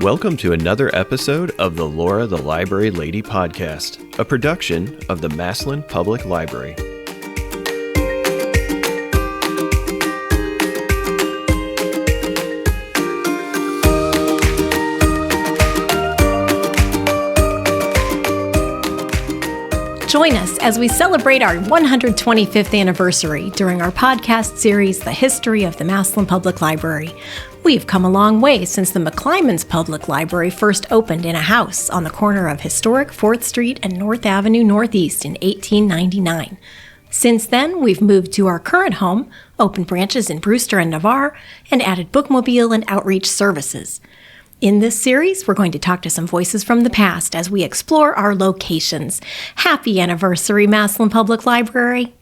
Welcome to another episode of the Laura the Library Lady podcast, a production of the Massillon Public Library. Join us as we celebrate our 125th anniversary during our podcast series, The History of the Massillon Public Library. We've come a long way since the McClymonds Public Library first opened in a house on the corner of historic 4th Street and North Avenue Northeast in 1899. Since then, we've moved to our current home, opened branches in Brewster and Navarre, and added bookmobile and outreach services. In this series, we're going to talk to some voices from the past as we explore our locations. Happy anniversary, Massillon Public Library!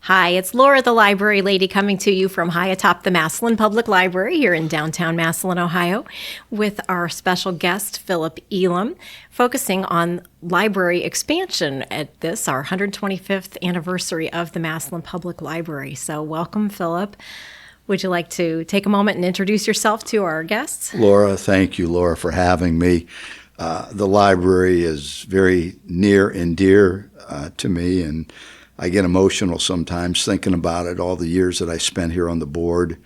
Hi, it's Laura, the Library Lady, coming to you from high atop the Massillon Public Library here in downtown Massillon, Ohio, with our special guest, Phillip Elum, focusing on library expansion at this, our 125th anniversary of the Massillon Public Library. So welcome, Phillip. Would you like to take a moment and introduce yourself to our guests? Laura, thank you, Laura, for having me. The library is very near and dear to me, and I get emotional sometimes thinking about it, all the years that I spent here on the board.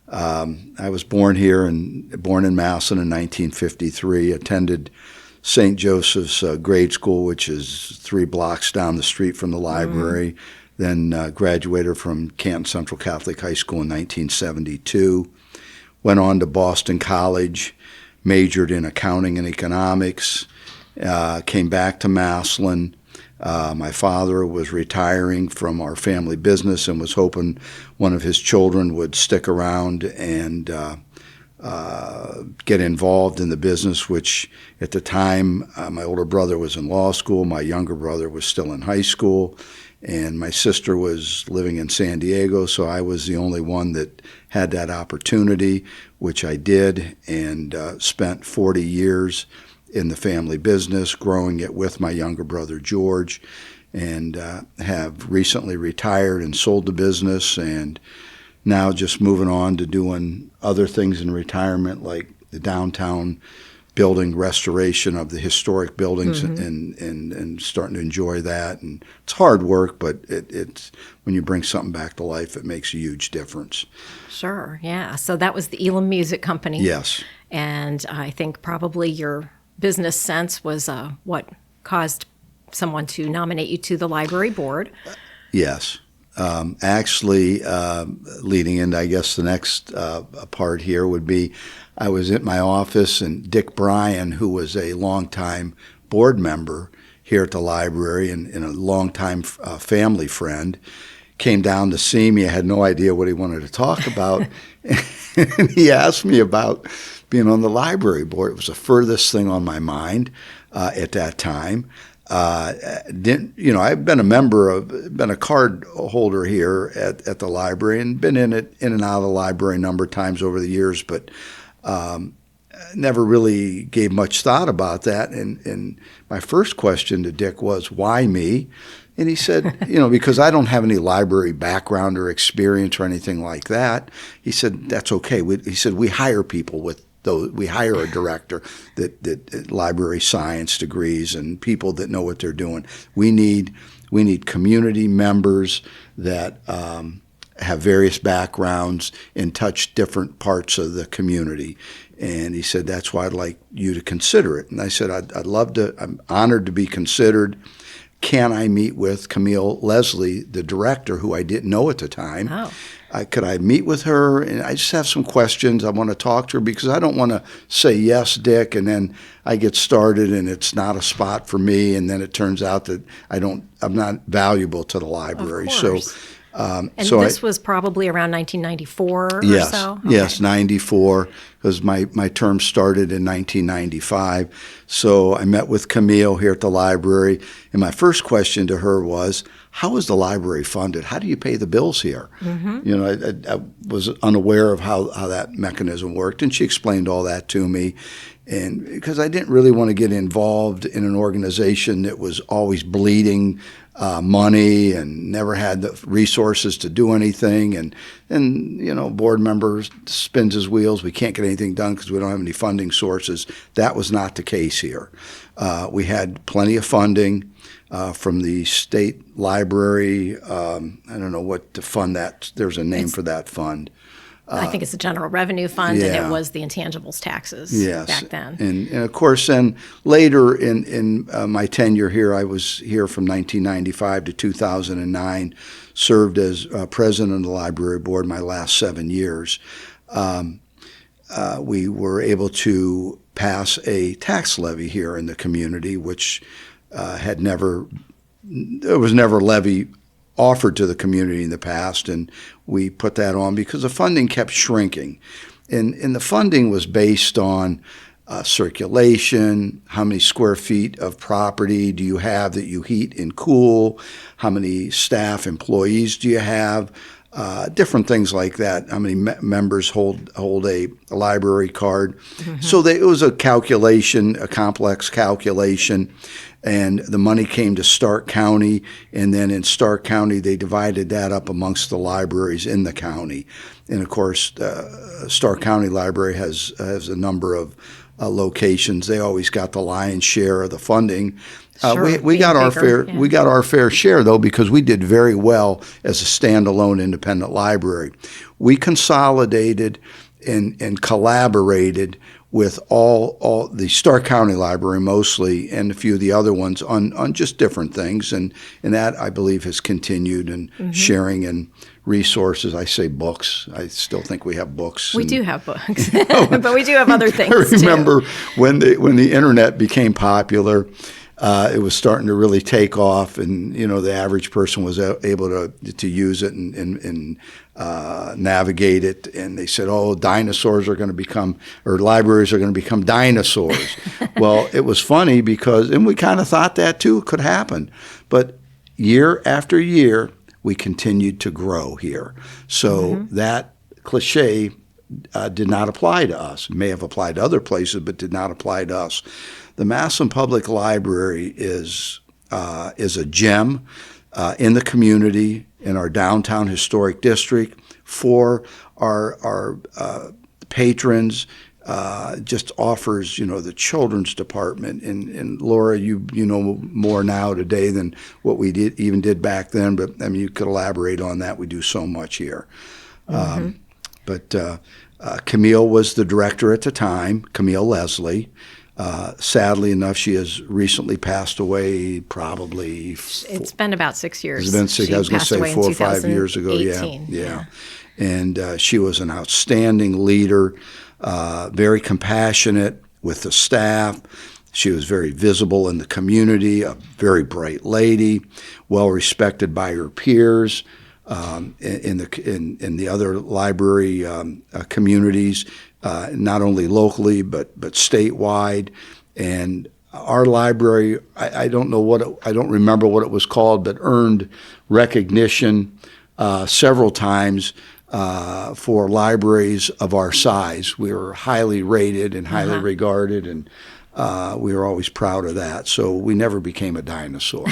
I was born in Massillon in 1953, attended St. Joseph's grade school, which is 3 blocks down the street from the library. Then graduated from Canton Central Catholic High School in 1972. Went on to Boston College, majored in accounting and economics, came back to Massillon. My father was retiring from our family business and was hoping one of his children would stick around and get involved in the business, which at the time my older brother was in law school, my younger brother was still in high school, and my sister was living in San Diego, so I was the only one that had that opportunity, which I did, and spent 40 years in the family business, growing it with my younger brother George, and have recently retired and sold the business, and now just moving on to doing other things in retirement, like the downtown building restoration of the historic buildings, and starting to enjoy that. And it's hard work, but it's when you bring something back to life, it makes a huge difference. Sure, yeah. So that was the Elum Music Company. Yes. And I think probably your business sense was what caused someone to nominate you to the library board. Yes. Actually, leading into, I guess, the next part here would be, I was at my office, and Dick Bryan, who was a longtime board member here at the library and a longtime family friend, came down to see me. I had no idea what he wanted to talk about. And he asked me about being on the library board. It was the furthest thing on my mind at that time. I've been been a card holder here at the library, and been in and out of the library a number of times over the years, but never really gave much thought about that. And my first question to Dick was, why me? And he said, because I don't have any library background or experience or anything like that. He said, that's okay. He said, we hire people with those. We hire a director that library science degrees and people that know what they're doing. We need community members that have various backgrounds and touch different parts of the community. And he said, that's why I'd like you to consider it. And I said, I'd love to. I'm honored to be considered. Can I meet with Camille Leslie, the director, who I didn't know at the time? Oh. Could I meet with her? And I just have some questions. I want to talk to her because I don't want to say yes, Dick, and then I get started and it's not a spot for me, and then it turns out that I'm not valuable to the library. Of course. And this was probably around 1994 or so? Okay. Yes, 94, because my term started in 1995. So I met with Camille here at the library, and my first question to her was, how is the library funded? How do you pay the bills here? Mm-hmm. I was unaware of how that mechanism worked, and she explained all that to me. And because I didn't really want to get involved in an organization that was always bleeding money and never had the resources to do anything. And board member spins his wheels. We can't get anything done because we don't have any funding sources. That was not the case here. We had plenty of funding from the state library. I don't know what to fund that. There's a name for that fund. I think it's the general revenue fund, and it was the intangibles taxes back then. And of course, then later in my tenure here, I was here from 1995 to 2009, served as president of the library board my last 7 years. We were able to pass a tax levy here in the community, which there was never a levy offered to the community in the past, and we put that on because the funding kept shrinking. And the funding was based on circulation, how many square feet of property do you have that you heat and cool, how many staff employees do you have, different things like that, how many members hold a library card. Mm-hmm. So it was a calculation, a complex calculation. And the money came to Stark County, and then in Stark County, they divided that up amongst the libraries in the county. And of course, Stark County Library has a number of locations. They always got the lion's share of the funding. Sure, we got our fair. Yeah. We got our fair share though, because we did very well as a standalone independent library. We consolidated and collaborated with all the Stark County Library mostly, and a few of the other ones on just different things, and that I believe has continued, and sharing and resources. I say books. I still think we have books. We do have books, but we do have other things I remember when the internet became popular. It was starting to really take off, and the average person was able to use it and navigate it. And they said, "Oh, dinosaurs are going to become, or libraries are going to become dinosaurs." Well, it was funny because, and we kind of thought that too could happen, but year after year we continued to grow here. So that cliche did not apply to us. It may have applied to other places, but did not apply to us. The Massillon Public Library is a gem in the community, in our downtown historic district, for our patrons. Just offers, the children's department. And Laura, you know more now today than what we did back then. But I mean, you could elaborate on that. We do so much here. But Camille was the director at the time, Camille Leslie. Sadly enough, she has recently passed away. Probably it's been about 6 years. It's been 6. I was going to say 4 or 5 years ago. Yeah. And she was an outstanding leader, very compassionate with the staff. She was very visible in the community. A very bright lady, well respected by her peers in the other library communities. Not only locally but statewide, and our library, I don't remember what it was called, but earned recognition several times for libraries of our size. We were highly rated and highly regarded, and we were always proud of that. So we never became a dinosaur.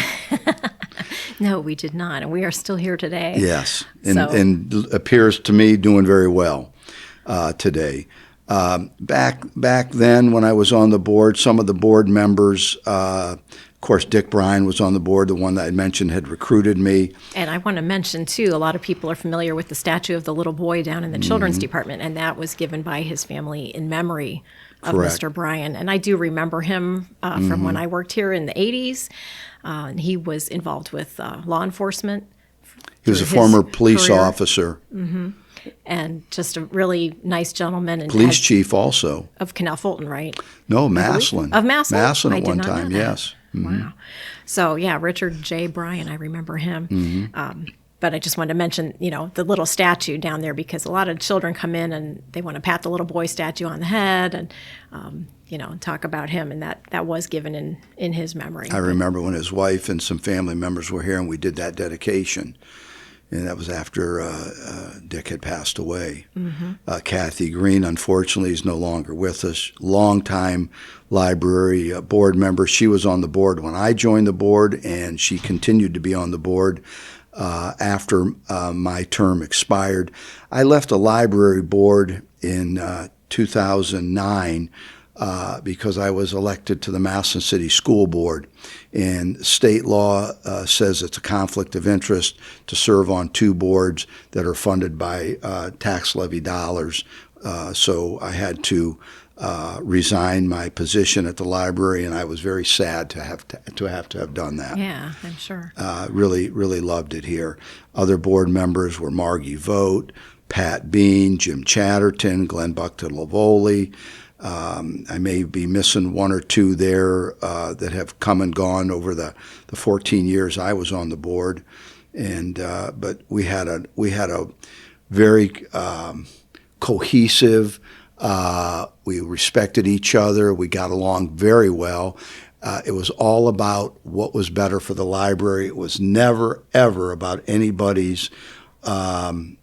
No, we did not, and we are still here today. Yes, and appears to me doing very well today. Back then, when I was on the board, some of the board members, of course, Dick Bryan was on the board, the one that I mentioned had recruited me. And I want to mention, too, a lot of people are familiar with the statue of the little boy down in the children's department, and that was given by his family in memory of Mr. Bryan. And I do remember him from when I worked here in the 80s. And he was involved with law enforcement. He was a former police officer. And just a really nice gentleman. And police chief also. Of Canal Fulton, right? No, Massillon. Of Massillon? Massillon at one time, yes. Wow. So, yeah, Richard J. Bryan, I remember him. But I just wanted to mention, the little statue down there, because a lot of children come in and they want to pat the little boy statue on the head and, and talk about him. And that was given in his memory. I remember when his wife and some family members were here and we did that dedication. and that was after Dick had passed away. Kathy Green, unfortunately, is no longer with us. Longtime library board member. She was on the board when I joined the board, and she continued to be on the board after my term expired. I left the library board in 2009 because I was elected to the Massillon City School Board. And state law says it's a conflict of interest to serve on two boards that are funded by tax levy dollars. So I had to resign my position at the library, and I was very sad to have done that. Yeah, I'm sure. Really, really loved it here. Other board members were Margie Vogt, Pat Bean, Jim Chatterton, Glenn Buckton-Lavoli. I may be missing one or two there that have come and gone over the 14 years I was on the board, and but we had a very cohesive. We respected each other. We got along very well. It was all about what was better for the library. It was never ever about anybody's own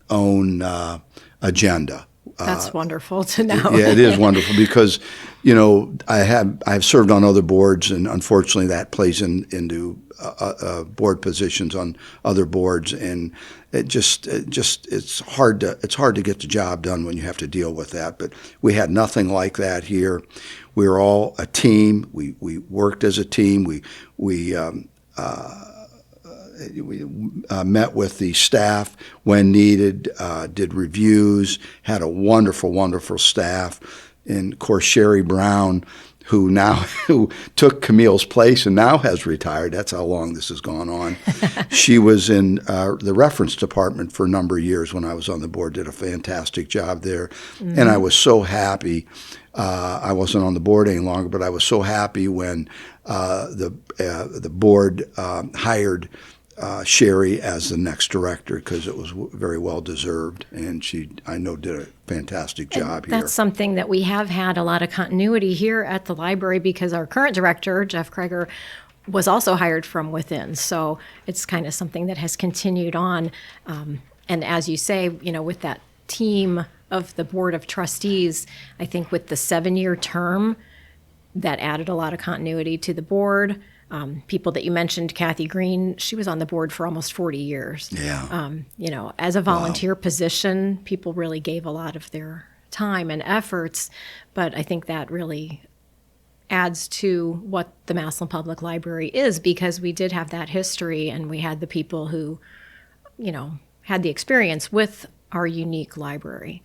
agenda. That's wonderful to know. Yeah, it is wonderful because, I've served on other boards, and unfortunately that plays into board positions on other boards, and it's hard to get the job done when you have to deal with that. But we had nothing like that here. We were all a team. We worked as a team. We met with the staff when needed, did reviews, had a wonderful, wonderful staff. And, of course, Sherry Brown, who took Camille's place and now has retired. That's how long this has gone on. She was in the reference department for a number of years when I was on the board, did a fantastic job there. Mm-hmm. And I was so happy. I wasn't on the board any longer, but I was so happy when the board hired Sherry as the next director, because it was very well deserved, and she, I know, did a fantastic job here. That's something that we have had a lot of continuity here at the library, because our current director, Jeff Kreger, was also hired from within. So it's kind of something that has continued on. And as you say, with that team of the Board of Trustees, I think with the 7-year term, that added a lot of continuity to the board. People that you mentioned, Kathy Green, she was on the board for almost 40 years. Yeah. As a volunteer position, people really gave a lot of their time and efforts, but I think that really adds to what the Massillon Public Library is, because we did have that history, and we had the people who, had the experience with our unique library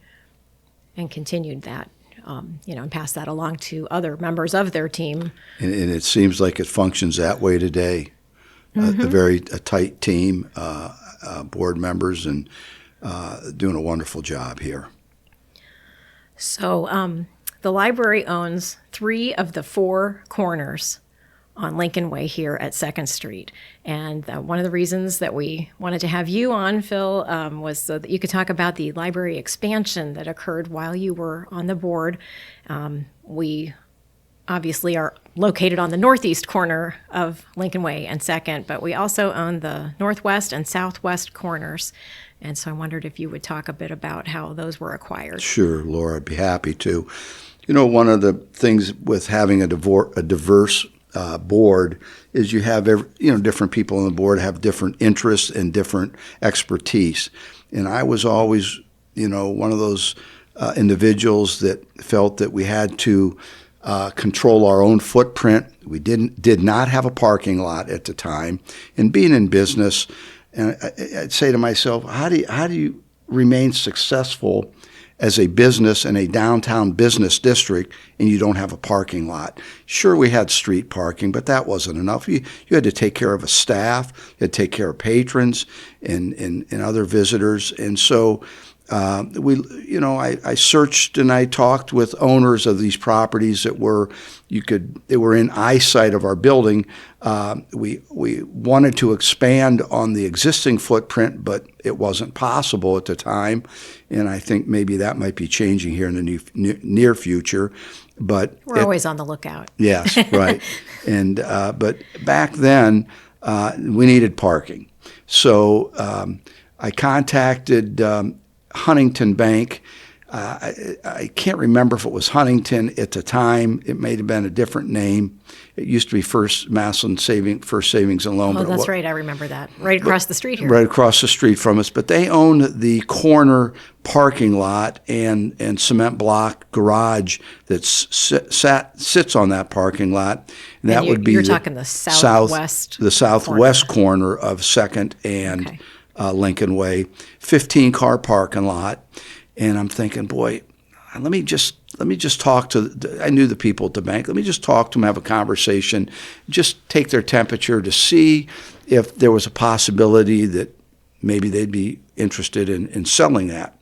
and continued that. And pass that along to other members of their team. And it seems like it functions that way today. Mm-hmm. A tight team, board members, and doing a wonderful job here. So the library owns 3 of the 4 corners on Lincoln Way here at 2nd Street. And one of the reasons that we wanted to have you on, Phil, was so that you could talk about the library expansion that occurred while you were on the board. We obviously are located on the northeast corner of Lincoln Way and 2nd, but we also own the northwest and southwest corners. And so I wondered if you would talk a bit about how those were acquired. Sure, Laura, I'd be happy to. One of the things with having a diverse board is you have different people on the board have different interests and different expertise. And I was always one of those individuals that felt that we had to control our own footprint. We did not have a parking lot at the time, and being in business, and I'd say to myself, how do you remain successful as a business in a downtown business district and you don't have a parking lot? Sure, we had street parking, but that wasn't enough. You had to take care of a staff, you had to take care of patrons and other visitors. And so I searched and I talked with owners of these properties that were in eyesight of our building. We wanted to expand on the existing footprint, but it wasn't possible at the time. And I think maybe that might be changing here in the near future. But we're always on the lookout. Yes, right. And but back then we needed parking. So I contacted Huntington Bank. I can't remember if it was Huntington at the time. It may have been a different name. It used to be Massillon First Savings and Loan. Oh, that's right. I remember that. Right across the street here. Right across the street from us. But they own the corner parking lot and cement block garage that sits on that parking lot. And that would be you're talking the southwest. The southwest corner of 2nd and Lincoln Way, 15-car parking lot. And I'm thinking, boy, let me just talk to. I knew the people at the bank. Let me just talk to them, have a conversation, just take their temperature to see if there was a possibility that maybe they'd be interested in selling that.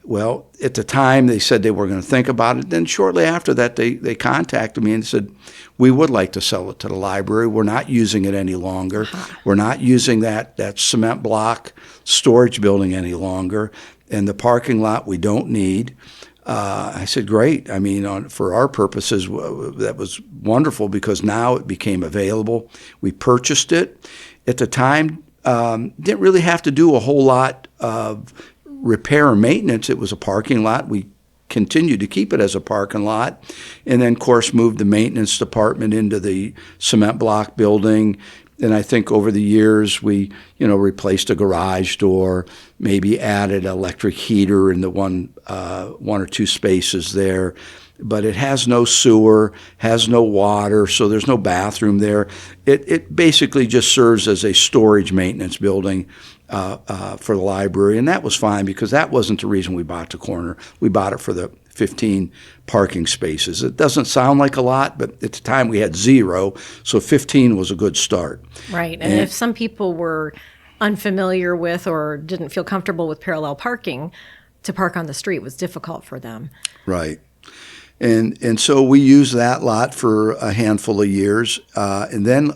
Well, at the time, they said they were going to think about it. Then shortly after that, they contacted me and said, we would like to sell it to the library. We're not using it any longer. We're not using that cement block storage building any longer. And the parking lot we don't need. I said, great. I mean, for our purposes, that was wonderful because now it became available. We purchased it. At the time, didn't really have to do a whole lot of repair and maintenance. It was a parking lot. We continued to keep it as a parking lot. And then, of course, moved the maintenance department into the cement block building. And I think over the years we, replaced a garage door, maybe added an electric heater in the one or two spaces there. But it has no sewer, has no water, so there's no bathroom there. It basically just serves as a storage maintenance building for the library, and that was fine because that wasn't the reason we bought the corner. We bought it for the 15 parking spaces. It doesn't sound like a lot, but at the time we had 0, so 15 was a good start. Right, and if some people were unfamiliar with or didn't feel comfortable with parallel parking, to park on the street was difficult for them. Right. And so we used that lot for a handful of years. And then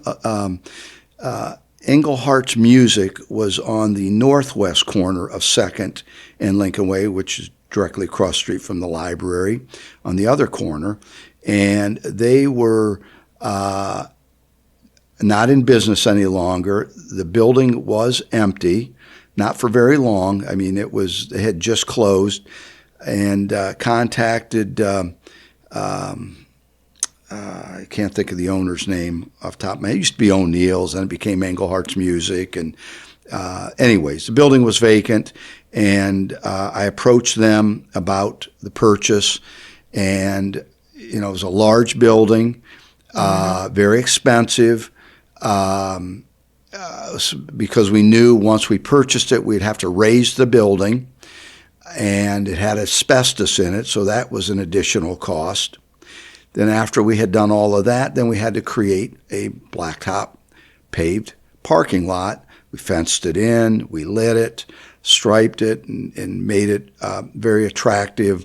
Englehart's Music was on the northwest corner of 2nd and Lincoln Way, which is directly across the street from the library on the other corner. And they were not in business any longer. The building was empty, not for very long. I mean, it had just closed, and contacted I can't think of the owner's name off the top of my head. It used to be O'Neill's, and it became Englehart's Music. And anyways, the building was vacant, and I approached them about the purchase. And, it was a large building, very expensive, because we knew once we purchased it, we'd have to raise the building. And it had asbestos in it, so that was an additional cost. Then after we had done all of that, then we had to create a blacktop paved parking lot. We fenced it in, we lit it, striped it, and made it very attractive,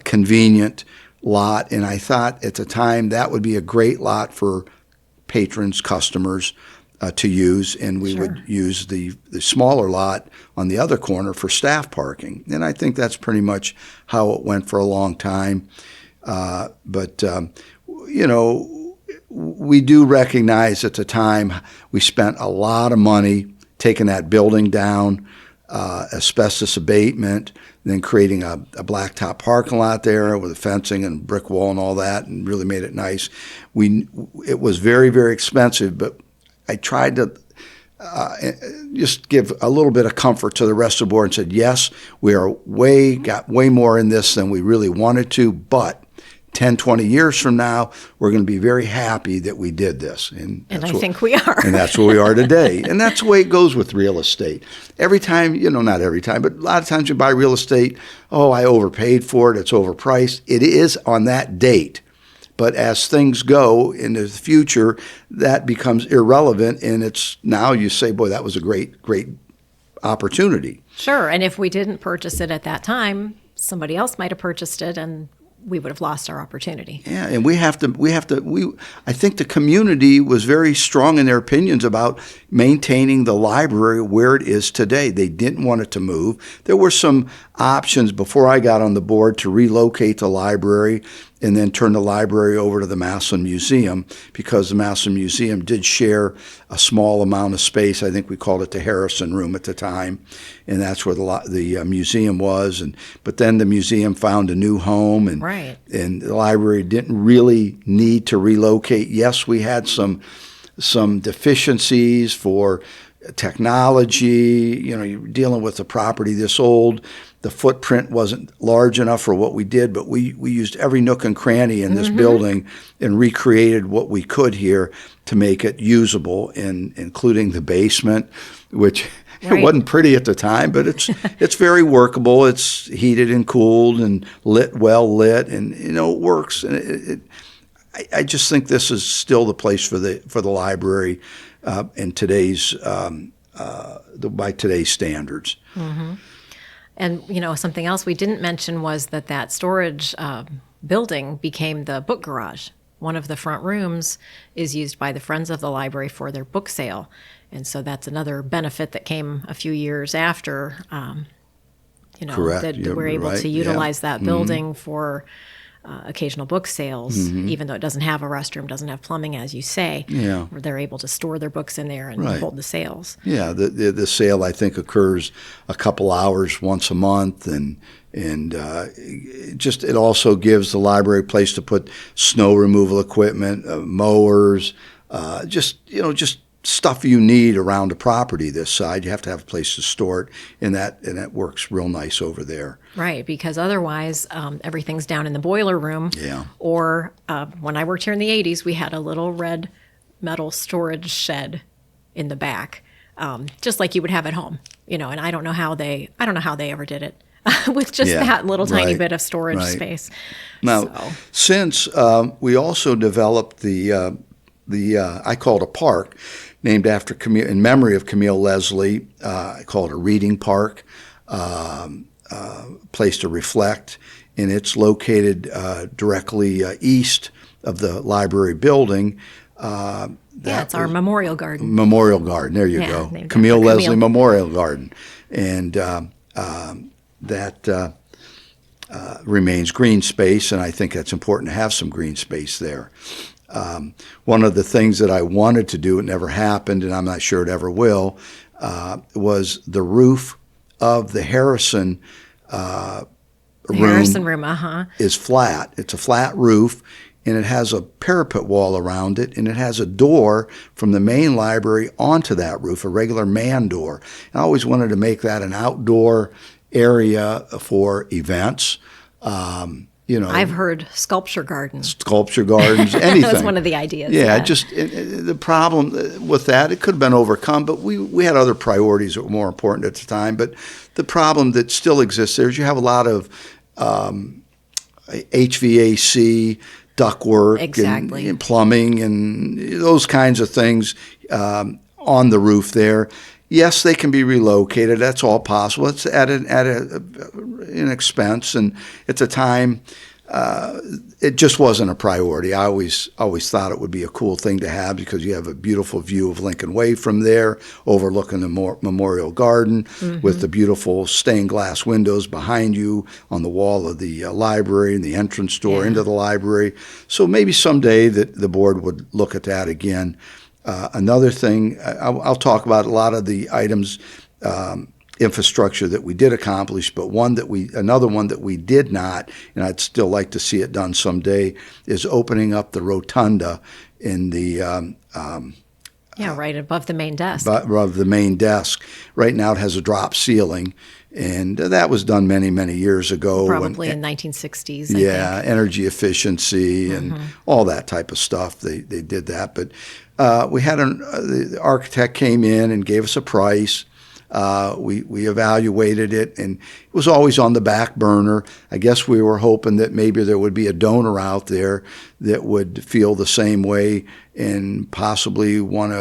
convenient lot. And I thought at the time that would be a great lot for patrons, customers to use, and we would use the smaller lot on the other corner for staff parking. And I think that's pretty much how it went for a long time. But we do recognize at the time we spent a lot of money taking that building down, asbestos abatement, then creating a blacktop parking lot there with a fencing and brick wall and all that, and really made it nice. It was very, very expensive, but I tried to just give a little bit of comfort to the rest of the board and said, yes, we got way more in this than we really wanted to, but 10, 20 years from now, we're going to be very happy that we did this. And I think we are. And that's where we are today. And that's the way it goes with real estate. Every time, not every time, but a lot of times you buy real estate, I overpaid for it, it's overpriced. It is on that date. But as things go into the future, that becomes irrelevant, and it's now you say, boy, that was a great, great opportunity. Sure, and if we didn't purchase it at that time, somebody else might have purchased it, and we would have lost our opportunity. Yeah, and I think the community was very strong in their opinions about maintaining the library where it is today. They didn't want it to move. There were some options before I got on the board to relocate the library and then turned the library over to the Massillon Museum, because the Massillon Museum did share a small amount of space. I think we called it the Harrison Room at the time, and that's where the museum was. But then the museum found a new home, and and the library didn't really need to relocate. Yes, we had some deficiencies for technology. You know, you're dealing with a property this old. The footprint wasn't large enough for what we did, but we used every nook and cranny in this building and recreated what we could here to make it usable, including the basement, which it wasn't pretty at the time, but it's very workable. It's heated and cooled and well lit, and it works. And I just think this is still the place for the library in today's by today's standards. Mm-hmm. And something else we didn't mention was that storage building became the book garage. One of the front rooms is used by the Friends of the Library for their book sale, and so that's another benefit that came a few years after. Correct. That we're able to utilize that building for occasional book sales, even though it doesn't have a restroom, doesn't have plumbing, as you say. Yeah. They're able to store their books in there and hold the sales. Yeah, the sale, I think, occurs a couple hours once a month, and it also gives the library a place to put snow removal equipment, mowers, just stuff you need around a property this side. You have to have a place to store it, and that works real nice over there. Right, because otherwise everything's down in the boiler room. Yeah. Or when I worked here in the 80s, we had a little red metal storage shed in the back, just like you would have at home. And I don't know how they ever did it with just that little tiny bit of storage space. Now, since we also developed the I call it a park, named after in memory of Camille Leslie. I call it a reading park, place to reflect, and it's located directly east of the library building. It's our Memorial Garden. Memorial Garden, there you go. Camille Leslie Memorial Garden. And that remains green space, and I think that's important to have some green space there. One of the things that I wanted to do, it never happened, and I'm not sure it ever will, was the roof of the Harrison room is flat. It's a flat roof, and it has a parapet wall around it, and it has a door from the main library onto that roof, a regular man door. And I always wanted to make that an outdoor area for events. I've heard sculpture gardens, anything. That was one of the ideas. Yeah, just the problem with that, it could have been overcome, but we had other priorities that were more important at the time. But the problem that still exists there is you have a lot of HVAC, ductwork, and plumbing, and those kinds of things on the roof there. Yes, they can be relocated. That's all possible. It's at an expense, and at the time, it just wasn't a priority. I always thought it would be a cool thing to have because you have a beautiful view of Lincoln Way from there, overlooking the Memorial Garden, with the beautiful stained glass windows behind you on the wall of the library and the entrance door into the library. So maybe someday that the board would look at that again. Another thing, I'll talk about a lot of the items, infrastructure that we did accomplish, but another one that we did not, and I'd still like to see it done someday, is opening up the rotunda in the right above the main desk. Above the main desk. Right now it has a drop ceiling, and that was done many, many years ago. Probably in 1960s. I think. Energy efficiency and all that type of stuff. They did that, but we had the architect came in and gave us a price. We evaluated it, and it was always on the back burner. I guess we were hoping that maybe there would be a donor out there that would feel the same way and possibly want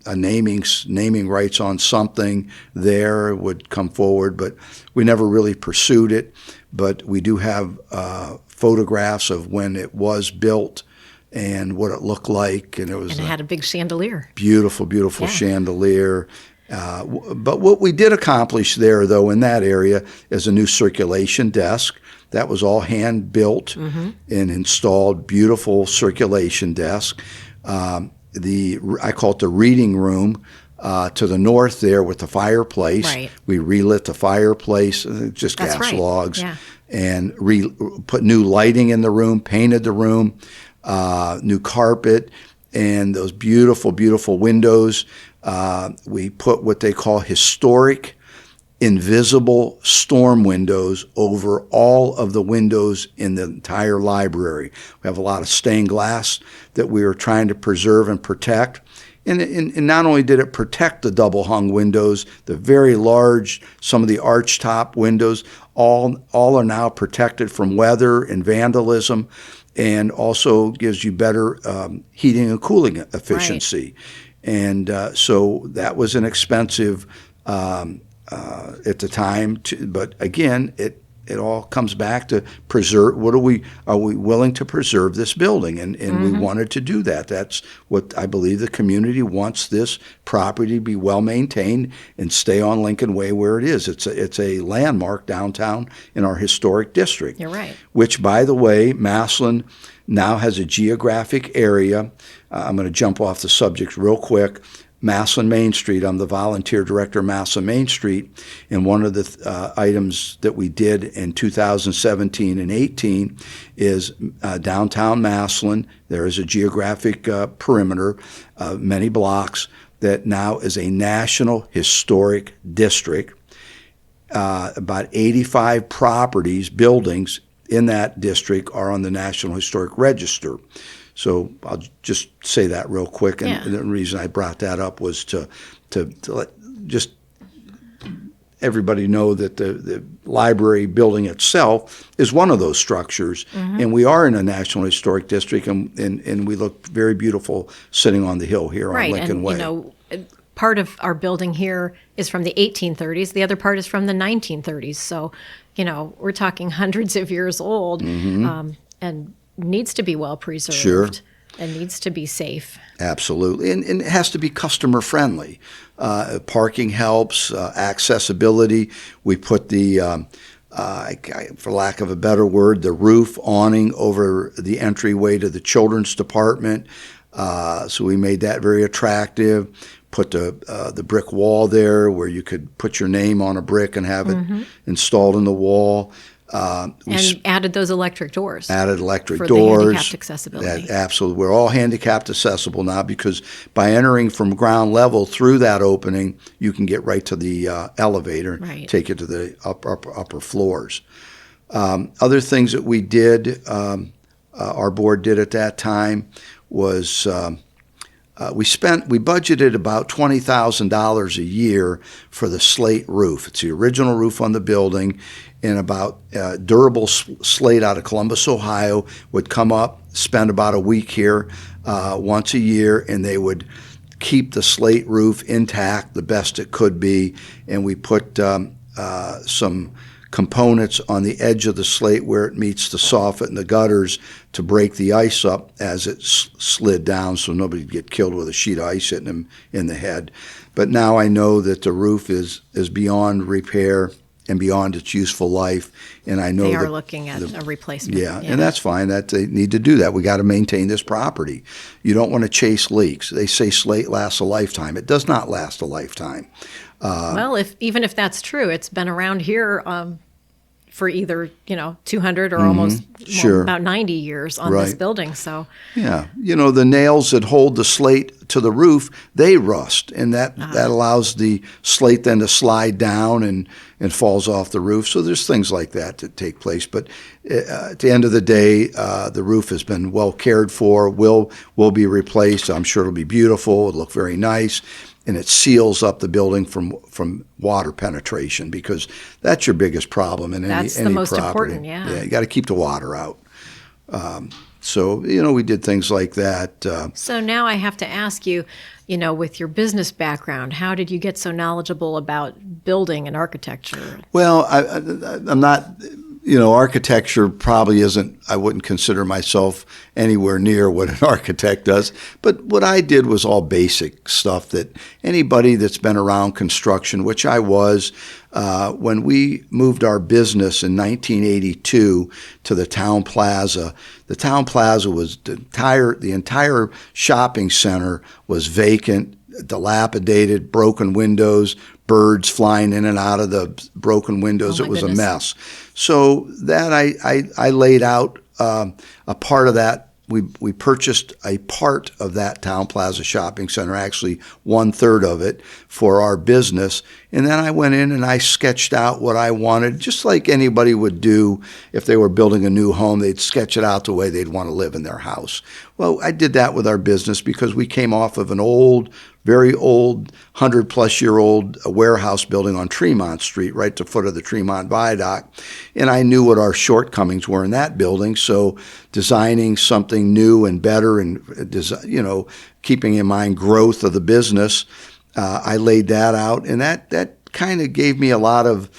a naming rights on something there would come forward, but we never really pursued it. But we do have photographs of when it was built and what it looked like, and it had a big chandelier. Beautiful chandelier. But what we did accomplish there, though, in that area is a new circulation desk That was all hand built and installed. Beautiful circulation desk. I call it the reading room. To the north there with the fireplace. Right. We relit the fireplace, just That's gas right. logs, Yeah. and put new lighting in the room, painted the room, new carpet, and those beautiful, beautiful windows. We put what they call historic invisible storm windows over all of the windows in the entire library. We have a lot of stained glass that we were trying to preserve and protect. And not only did it protect the double-hung windows, the very large, some of the arch-top windows, all are now protected from weather and vandalism, and also gives you better heating and cooling efficiency. Right. And so that was an expensive at the time, but again, it all comes back to preserve. Are we willing to preserve this building? And we wanted to do that. That's what I believe the community wants, this property to be well maintained and stay on Lincoln Way where it is. It's a landmark downtown in our historic district. You're right. Which, by the way, Massillon now has a geographic area. I'm going to jump off the subject real quick. Massillon Main Street. I'm the volunteer director of Massillon Main Street, and one of the items that we did in 2017 and 18 is downtown Massillon. There is a geographic perimeter of many blocks that now is a National Historic District. About 85 properties, buildings in that district are on the National Historic Register. So I'll just say that real quick, and the reason I brought that up was to let just everybody know that the library building itself is one of those structures, and we are in a National Historic District, and we look very beautiful sitting on the hill here on Lincoln Way. You know, part of our building here is from the 1830s. The other part is from the 1930s. So, you know, we're talking hundreds of years old, and needs to be well preserved. Sure. And needs to be safe. Absolutely. And it has to be customer friendly. Parking helps, accessibility. We put the, for lack of a better word, the roof awning over the entryway to the children's department. So we made that very attractive. Put the brick wall there where you could put your name on a brick and have it installed in the wall. And added those electric doors. Added electric for doors. The handicapped accessibility. Absolutely. We're all handicapped accessible now because by entering from ground level through that opening, you can get right to the elevator and take you to the upper floors. Other things that we did, our board did at that time, was we budgeted about $20,000 a year for the slate roof. It's the original roof on the building, and about durable slate out of Columbus, Ohio, would come up, spend about a week here once a year, and they would keep the slate roof intact the best it could be. And we put some components on the edge of the slate where it meets the soffit and the gutters to break the ice up as it slid down so nobody would get killed with a sheet of ice hitting them in the head. But now I know that the roof is beyond repair and beyond its useful life, and I know they are looking at a replacement. Yeah, and that's fine. That they need to do that. We got to maintain this property. You don't want to chase leaks. They say slate lasts a lifetime. It does not last a lifetime. Well, even if that's true, it's been around here for either 200 or almost about 90 years on this building. So yeah, the nails that hold the slate to the roof, they rust, and that allows the slate then to slide down and falls off the roof. So there's things like that take place. But at the end of the day, the roof has been well cared for. Will be replaced. I'm sure it'll be beautiful. It'll look very nice. And it seals up the building from water penetration, because that's your biggest problem in any property. That's the most important, Yeah, you got to keep the water out. So, we did things like that. So now I have to ask you, with your business background, how did you get so knowledgeable about building and architecture? Well, I'm not, architecture probably isn't, I wouldn't consider myself anywhere near what an architect does. But what I did was all basic stuff that anybody that's been around construction, which I was, when we moved our business in 1982 to the Town Plaza was the entire shopping center was vacant, dilapidated, broken windows, birds flying in and out of the broken windows. Oh, it was goodness. a mess. So that I laid out a part of that. We purchased a part of that Town Plaza shopping center, actually 1/3 of it, for our business. And then I went in and I sketched out what I wanted, just like anybody would do if they were building a new home. They'd sketch it out the way they'd want to live in their house. Well, I did that with our business because we came off of an old, very old, 100-plus-year-old warehouse building on Tremont Street, right at the foot of the Tremont Viaduct. And I knew what our shortcomings were in that building. So designing something new and better and, keeping in mind growth of the business, I laid that out. And that kind of gave me a lot of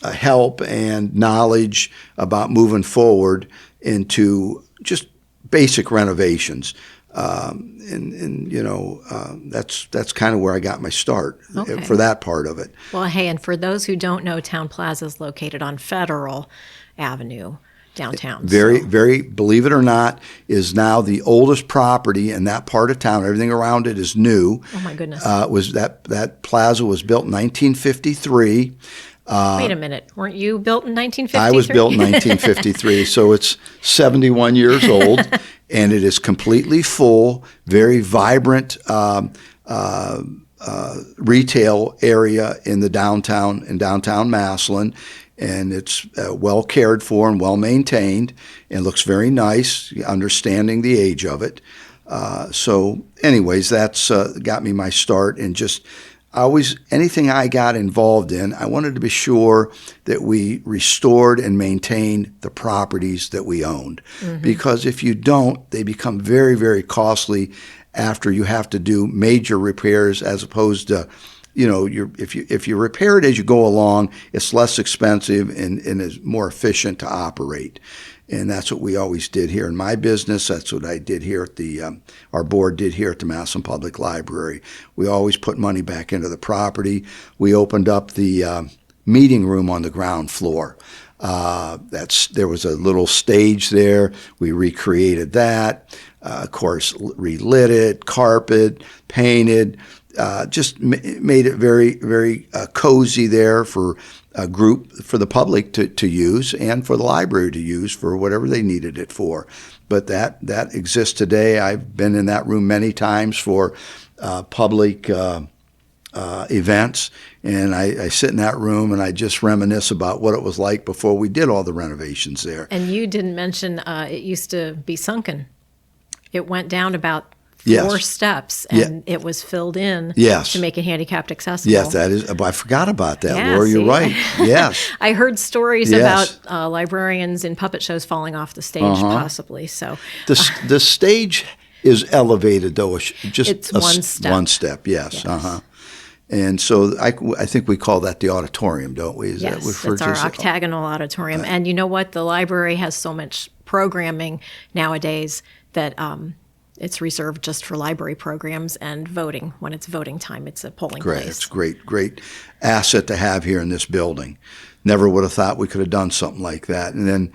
help and knowledge about moving forward into just basic renovations. That's kind of where I got my start for that part of it. Well, hey, and for those who don't know, Town Plaza is located on Federal Avenue downtown. Very, believe it or not, is now the oldest property in that part of town. Everything around it is new. Oh my goodness. That plaza was built in 1953. Wait a minute. Weren't you built in 1953? I was built in 1953, so it's 71 years old, and it is completely full, very vibrant retail area in downtown Massillon, and it's well cared for and well maintained, and looks very nice, understanding the age of it. So anyways, that's got me my start, and just anything I got involved in, I wanted to be sure that we restored and maintained the properties that we owned. Mm-hmm. Because if you don't, they become very, very costly after you have to do major repairs, as opposed to, if you repair it as you go along, it's less expensive and is more efficient to operate. And that's what we always did here in my business. That's what I did here at our board did here at the Massillon Public Library. We always put money back into the property. We opened up the meeting room on the ground floor. There was a little stage there. We recreated that. Of course, relit it, carpet, painted, just made it very, very cozy there for a group, for the public to use and for the library to use for whatever they needed it for. But that exists today. I've been in that room many times for public events, and I sit in that room and I just reminisce about what it was like before we did all the renovations there. And you didn't mention it used to be sunken. It went down about 4 Yes. steps, and it was filled in Yes. to make it handicapped accessible. Yes, that is. I forgot about that, Yeah, Laura. You're see? right. Yes. I heard stories Yes. about librarians in puppet shows falling off the stage, possibly. So The stage is elevated, though. It's one step. One step, yes. And so I think we call that the auditorium, don't we? Is that yes, it's our octagonal auditorium. And you know what? The library has so much programming nowadays that it's reserved just for library programs and voting. When it's voting time, it's a polling Great. place. It's great asset to have here in this building. Never would have thought we could have done something like that. And then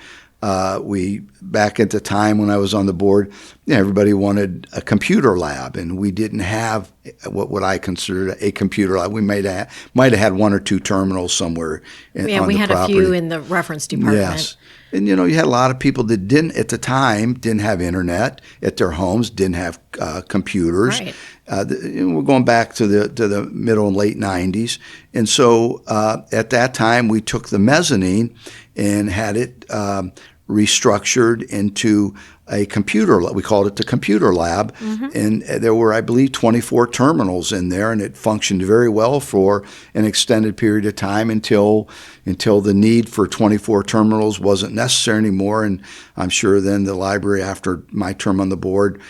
back at the time when I was on the board, everybody wanted a computer lab, and we didn't have what I considered a computer lab. We might have had 1 or 2 terminals somewhere on the property. We had a few in the reference department. Yes. And, you had a lot of people that didn't have internet at their homes, didn't have computers. Right. We're going back to the middle and late 90s. And so at that time, we took the mezzanine and had it restructured into a computer. We called it the computer lab, and there were, I believe, 24 terminals in there, and it functioned very well for an extended period of time until the need for 24 terminals wasn't necessary anymore. And I'm sure then the library, after my term on the board,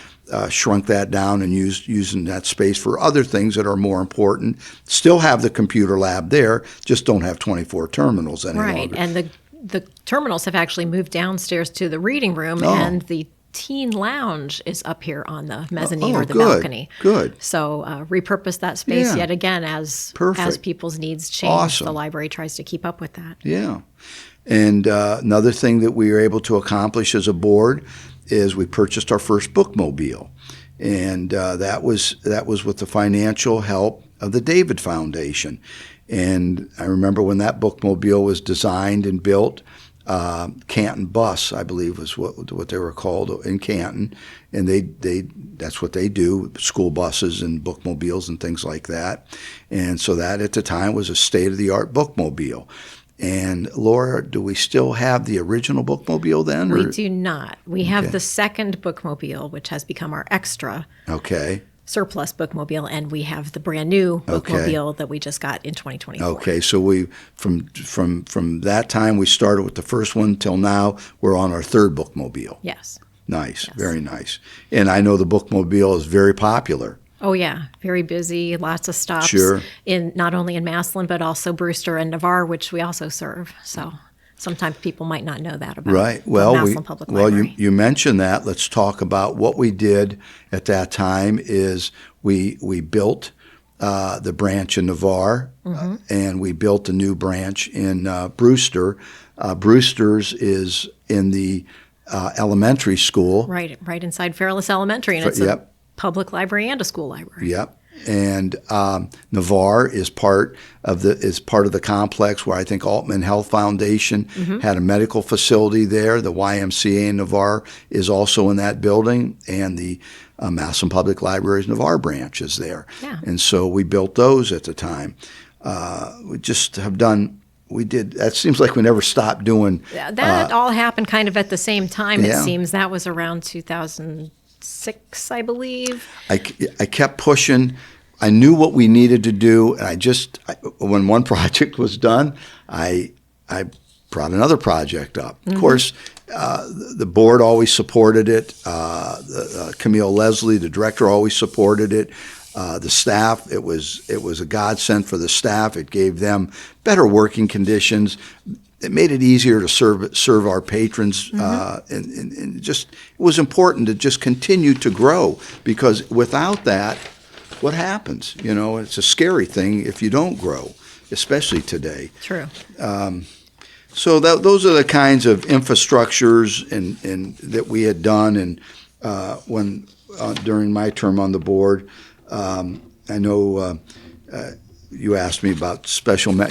shrunk that down and using that space for other things that are more important. Still have the computer lab there, just don't have 24 terminals any Right, longer. and the terminals have actually moved downstairs to the reading room, and the teen lounge is up here on the mezzanine or the balcony. Good. So repurpose that space yet again as people's needs change. Awesome. The library tries to keep up with that. Yeah. And another thing that we were able to accomplish as a board is we purchased our first bookmobile. And that was with the financial help of the David Foundation. And I remember when that bookmobile was designed and built, Canton Bus, I believe, was what they were called in Canton, and that's what they do, school buses and bookmobiles and things like that. And so that at the time was a state-of-the-art bookmobile. And Laura, do we still have the original bookmobile then? We do not. We have the second bookmobile, which has become our extra. Okay. Surplus bookmobile, and we have the brand new bookmobile that we just got in 2024. Okay, so we from that time we started with the first one till now we're on our third bookmobile. Yes. Nice, very nice. And I know the bookmobile is very popular. Oh yeah, very busy, lots of stops. Sure. In not only in Massillon but also Brewster and Navarre, which we also serve. So sometimes people might not know that about Massillon Public Library. You mentioned that. Let's talk about what we did at that time. Is we built the branch in Navarre, and we built a new branch in Brewster. Brewster's is in the elementary school. Right inside Fairless Elementary, and it's a public library and a school library. Yep. And Navarre is part of the complex where I think Altman Health Foundation had a medical facility there. The YMCA in Navarre is also in that building, and the Massillon Public Library's Navarre branch is there. Yeah. And so we built those at the time. We just have done. We did. That seems like we never stopped doing. That all happened kind of at the same time. Yeah. It seems that was around 2006, I believe. I kept pushing. I knew what we needed to do, and when one project was done, I brought another project up. Of course, the board always supported it. Camille Leslie, the director, always supported it. The staff, it was a godsend for the staff. It gave them better working conditions. It made it easier to serve our patrons, and just it was important to just continue to grow, because without that, what happens? It's a scary thing if you don't grow, especially today. True. So those are the kinds of infrastructures and that we had done, and when during my term on the board, I know. You asked me about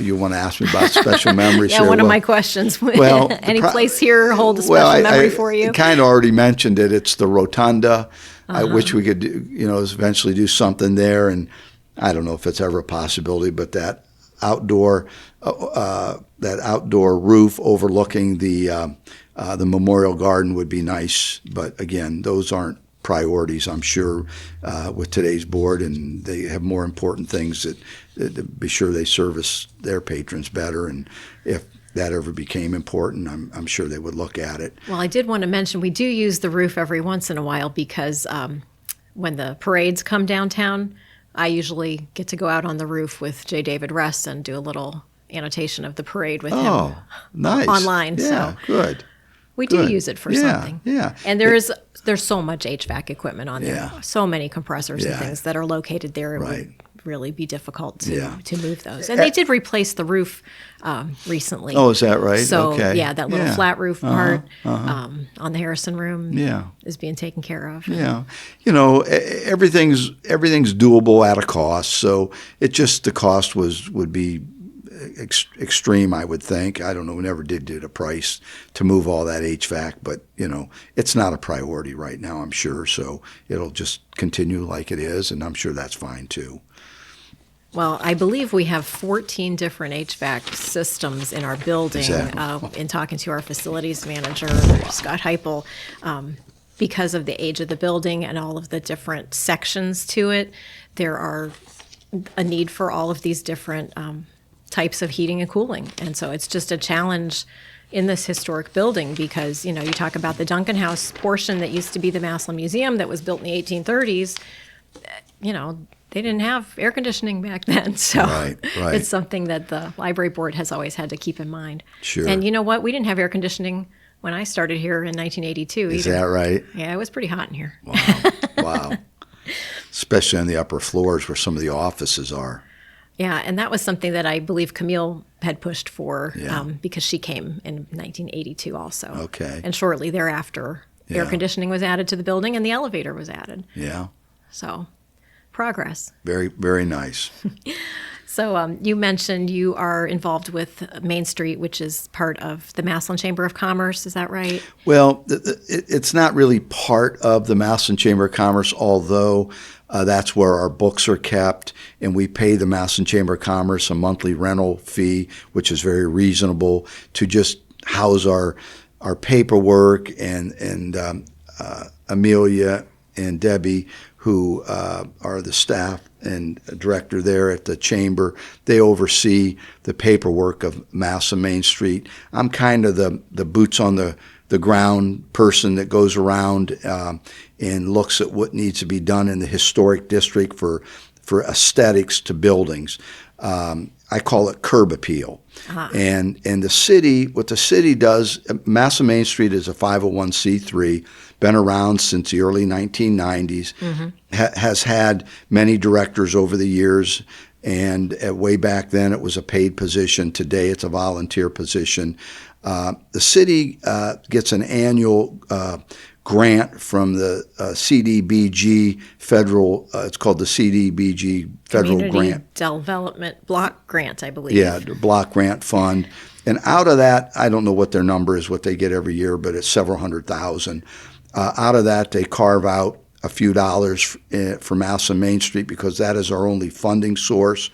you want to ask me about special memories yeah, here. one of my questions. Well, any place here hold a special memory for you? I kind of already mentioned it. It's the rotunda. I wish we could, eventually do something there. And I don't know if it's ever a possibility, but that outdoor roof overlooking the Memorial Garden would be nice. But again, those aren't priorities, I'm sure, with today's board, and they have more important things that to be sure they service their patrons better. And if that ever became important, I'm sure they would look at it. Well, I did want to mention we do use the roof every once in a while because when the parades come downtown, I usually get to go out on the roof with J. David Rest and do a little annotation of the parade with him nice. Online. Yeah, so good. We do use it for something. Yeah. And there's so much HVAC equipment on there. Yeah. So many compressors and things that are located there. It would really be difficult to move those. And they did replace the roof recently. Oh, is that right? So, okay. yeah, that little flat roof part on the Harrison room is being taken care of. Yeah. Everything's doable at a cost. So the cost would be extreme, I would think. I don't know. We never did a price to move all that HVAC, but it's not a priority right now, I'm sure. So it'll just continue like it is, and I'm sure that's fine too. Well, I believe we have 14 different HVAC systems in our building. In talking to our facilities manager, Scott Heipel, because of the age of the building and all of the different sections to it, there are a need for all of these different types of heating and cooling. And so it's just a challenge in this historic building because, you talk about the Duncan House portion that used to be the Massillon Museum that was built in the 1830s, they didn't have air conditioning back then. So right. It's something that the library board has always had to keep in mind. Sure. And you know what? We didn't have air conditioning when I started here in 1982 Is either. that right? Yeah, it was pretty hot in here. Wow. Especially on the upper floors where some of the offices are. Yeah, and that was something that I believe Camille had pushed for Yeah. because she came in 1982 also. Okay. And shortly thereafter, air Yeah. conditioning was added to the building and the elevator was added. Yeah. So, progress. Very, very nice. So you mentioned you are involved with Main Street, which is part of the Massillon Chamber of Commerce. Is that right? Well, it's not really part of the Massillon Chamber of Commerce, although that's where our books are kept, and we pay the Massillon Chamber of Commerce a monthly rental fee, which is very reasonable to just house our paperwork. And Amelia and Debbie, who are the staff and director there at the chamber, they oversee the paperwork of Massillon Main Street. I'm kind of the boots on the ground person that goes around and looks at what needs to be done in the historic district for aesthetics to buildings. I call it curb appeal. Uh-huh. And the city, what the city does, Massillon Main Street is a 501c3, been around since the early 1990s, has had many directors over the years, and way back then it was a paid position. Today it's a volunteer position. The city gets an annual grant from the CDBG federal, it's called the CDBG federal Community grant. Development Block Grant, I believe. Yeah, the Block Grant Fund. And out of that, I don't know what their number is, what they get every year, but it's several $100,000. Out of that, they carve out a few dollars for Massillon Main Street because that is our only funding source.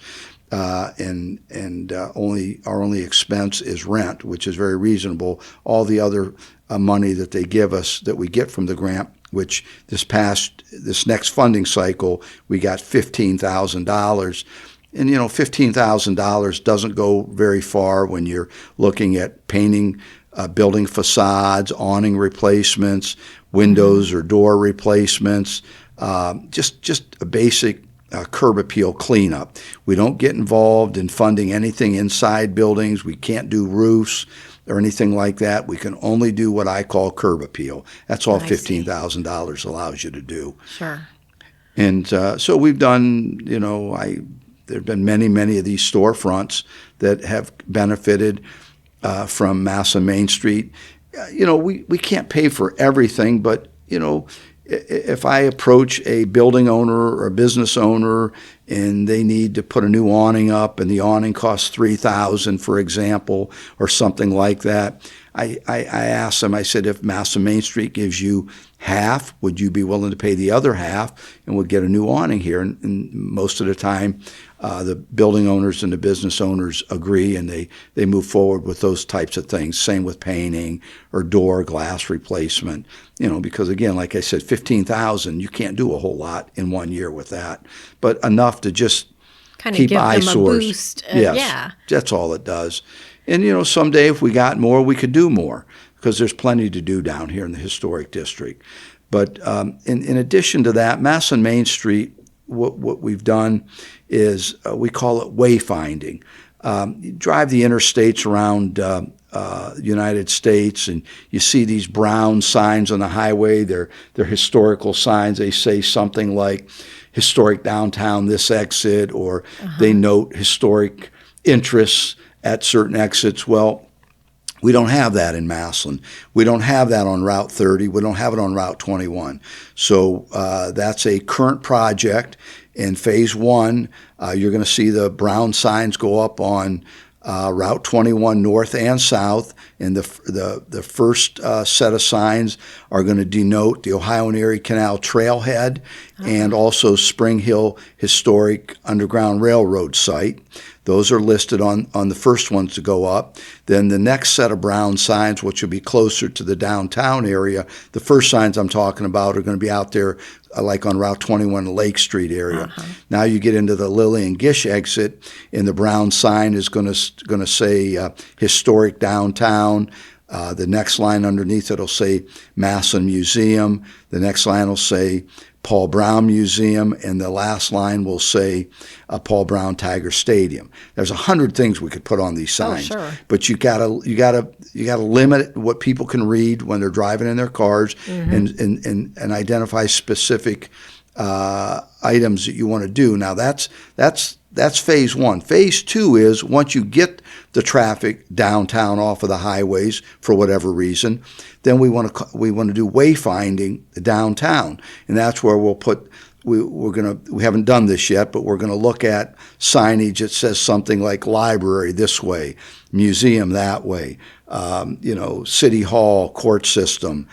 And our only expense is rent, which is very reasonable. All the other money that they give us that we get from the grant, which this next funding cycle, we got $15,000. And, $15,000 doesn't go very far when you're looking at painting building facades, awning replacements, windows or door replacements, just a basic curb appeal cleanup. We don't get involved in funding anything inside buildings. We can't do roofs or anything like that. We can only do what I call curb appeal. That's all $15,000 allows you to do. Sure. And so we've done, there have been many of these storefronts that have benefited from Massillon Main Street. We can't pay for everything, but, if I approach a building owner or a business owner and they need to put a new awning up and the awning costs $3,000, for example, or something like that, I asked them, I said, if Massillon Main Street gives you half, would you be willing to pay the other half and we'll get a new awning here? And most of the time, the building owners and the business owners agree and they move forward with those types of things. Same with painting or door glass replacement, because again, like I said, $15,000, you can't do a whole lot in 1 year with that, but enough to just kind of keep give them eyesores. A boost. Yes, yeah. That's all it does. And, someday if we got more, we could do more because there's plenty to do down here in the historic district. But in addition to that, Massillon Main Street, what we've done is we call it wayfinding. You drive the interstates around the United States and you see these brown signs on the highway. They're historical signs. They say something like historic downtown, this exit, or they note historic interests at certain exits. Well, we don't have that in Massillon. We don't have that on Route 30. We don't have it on Route 21. So that's a current project. In Phase 1, you're going to see the brown signs go up on Route 21 north and south, and the first set of signs are going to denote the Ohio and Erie Canal Trailhead and also Spring Hill Historic Underground Railroad Site. Those are listed on the first ones to go up. Then the next set of brown signs, which will be closer to the downtown area, the first signs I'm talking about are going to be out there like on Route 21 Lake Street area. Now you get into the Lilly and Gish exit, and the brown sign is going to say Historic Downtown. The next line underneath it will say Massillon Museum. The next line will say Paul Brown Museum, and the last line will say Paul Brown Tiger Stadium. There's 100 things we could put on these signs, but you gotta limit what people can read when they're driving in their cars, and identify specific items that you want to do. Now that's phase one. Phase two is once you get the traffic downtown off of the highways for whatever reason, then we want to do wayfinding downtown, and that's where we'll put. We haven't done this yet, but we're going to look at signage that says something like library this way, museum that way, city hall, court system,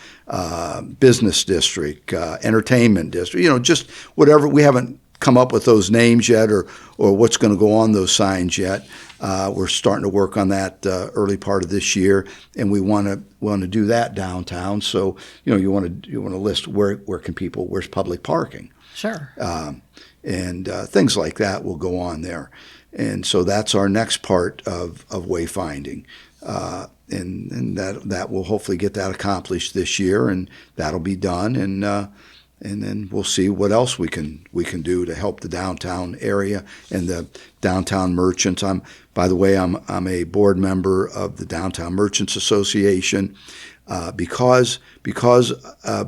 business district, entertainment district, just whatever. We haven't come up with those names yet or what's going to go on those signs yet. We're starting to work on that early part of this year, and we want to do that downtown. So you want to list where's public parking. Sure. And things like that will go on there. And so that's our next part of wayfinding. And that will hopefully get that accomplished this year, and that'll be done. And then we'll see what else we can do to help the downtown area and the downtown merchants. By the way, I'm a board member of the Downtown Merchants Association. Because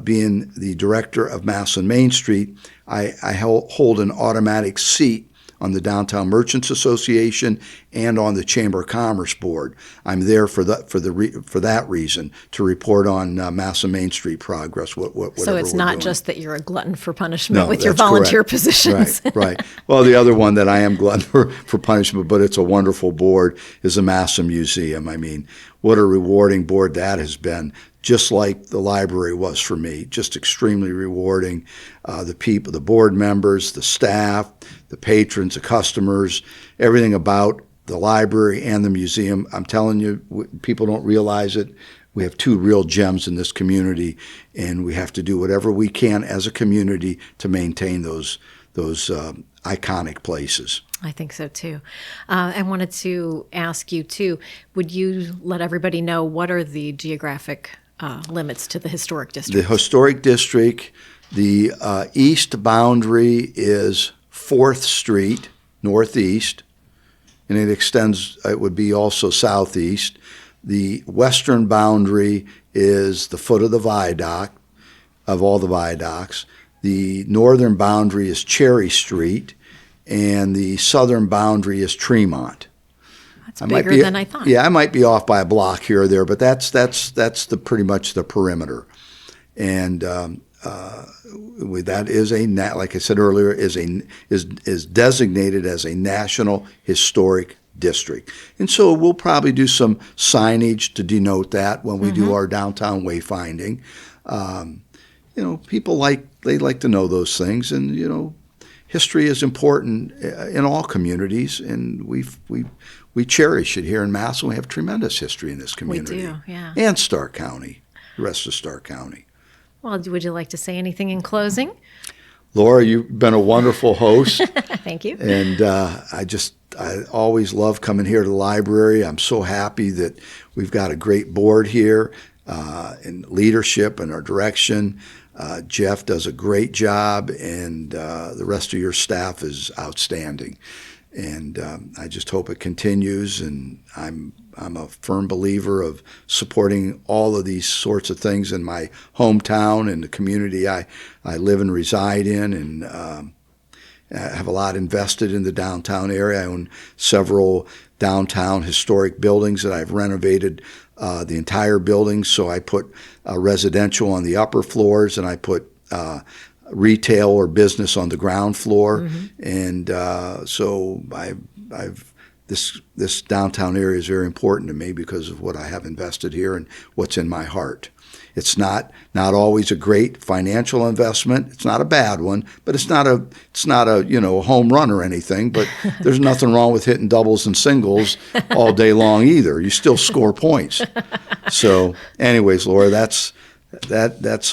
being the director of Massillon Main Street, I hold an automatic seat on the Downtown Merchants Association and on the Chamber of Commerce Board. I'm there for that reason, to report on Massillon Main Street progress. So it's not just that you're a glutton for punishment with your volunteer positions. Right. Well, the other one that I am glutton for punishment, but it's a wonderful board, is the Massillon Museum. I mean, what a rewarding board that has been. Just like the library was for me, just extremely rewarding. The people, the board members, the staff, the patrons, the customers, everything about the library and the museum. I'm telling you, people don't realize it. We have two real gems in this community, and we have to do whatever we can as a community to maintain those iconic places. I think so too. I wanted to ask you too, would you let everybody know what are the geographic limits to the historic district? The historic district, the east boundary is 4th Street, northeast, and it would be also southeast. The western boundary is the foot of the viaduct, of all the viaducts. The northern boundary is Cherry Street, and the southern boundary is Tremont. That's bigger than I thought. Yeah, I might be off by a block here or there, but that's pretty much the perimeter. And that is like I said earlier, is designated as a National Historic District. And so we'll probably do some signage to denote that when we do our downtown wayfinding. People like to know those things, and history is important in all communities, and we cherish it here in Massillon. We have tremendous history in this community. We do, yeah. And Stark County, the rest of Stark County. Well, would you like to say anything in closing? Laura, you've been a wonderful host. Thank you. And I always love coming here to the library. I'm so happy that we've got a great board here in leadership and our direction. Jeff does a great job, and the rest of your staff is outstanding. And I just hope it continues, and I'm a firm believer of supporting all of these sorts of things in my hometown and the community I live and reside in, and I have a lot invested in the downtown area. I own several downtown historic buildings that I've renovated the entire building, so I put residential on the upper floors, and I put retail or business on the ground floor. And so I've this downtown area is very important to me because of what I have invested here and what's in my heart. It's not always a great financial investment. It's not a bad one, but it's not a home run or anything. But there's nothing wrong with hitting doubles and singles all day long either. You still score points. So, anyways, Laura, that's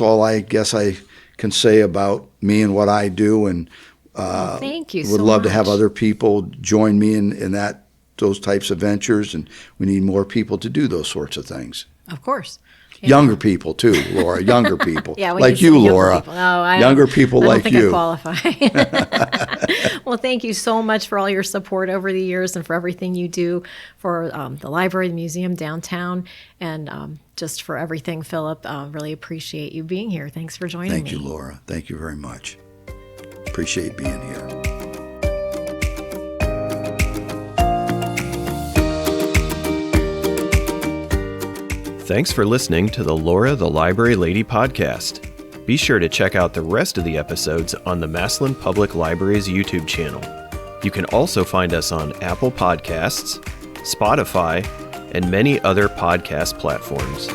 all I guess I can say about me and what I do. And thank you. Would love to have other people join me in those types of ventures, and we need more people to do those sorts of things. Of course. Younger people too, Laura. Younger people, yeah, like you, Laura. Younger people like you. I don't think I qualify. Well, thank you so much for all your support over the years and for everything you do for the library, the museum downtown, and just for everything, Philip. Really appreciate you being here. Thanks for joining me. Thank you, Laura. Thank you very much. Appreciate being here. Thanks for listening to the Laura the Library Lady podcast. Be sure to check out the rest of the episodes on the Massillon Public Library's YouTube channel. You can also find us on Apple Podcasts, Spotify, and many other podcast platforms.